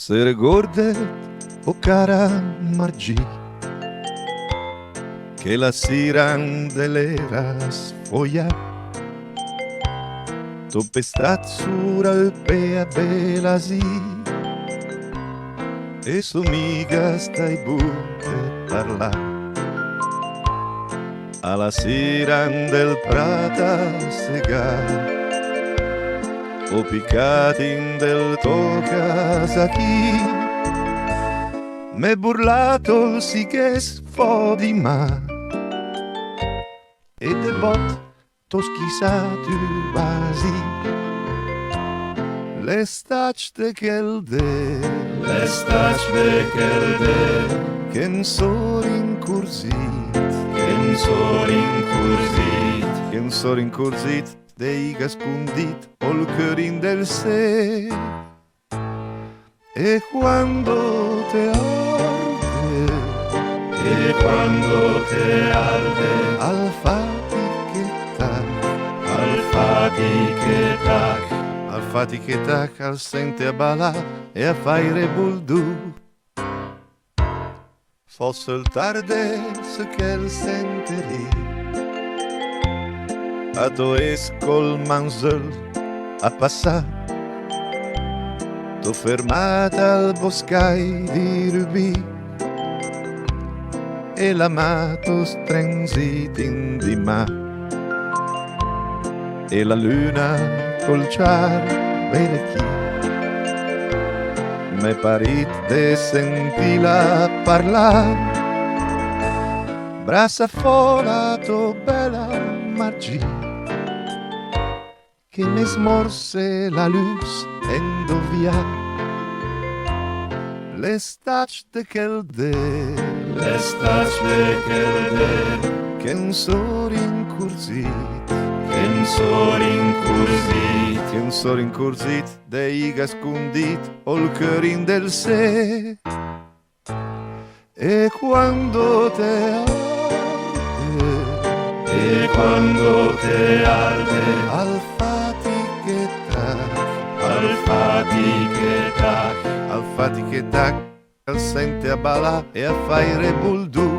Se ricordi, o cara Margì, che la sera dell'era sfoglia, tu pestat sur al pe a belasi, e su mica stai butte parla. Alla sera del Prata segar, o piccati del tuo casa chi m'è burlato sì che sfodi ma e de bot to schisatu vasi l'estate chelde che n so rincursit dei gascundit ol cărin del se e quando te arde al fatichetac al sente a bala e a faire buldu fosse il tarde se che il sente lì a to escol manzel a passar to fermata al boscai di rubì e l'amato strenzit in di ma e la luna col ciar vede chi me parit de sentila parlar brassa folato bella Margì che ne smorse la luz endovia l'estate chelde che n so rincursit dei gascundit ol cărin del se e quando te arde al fatichetac al sente a bala e a faire buldu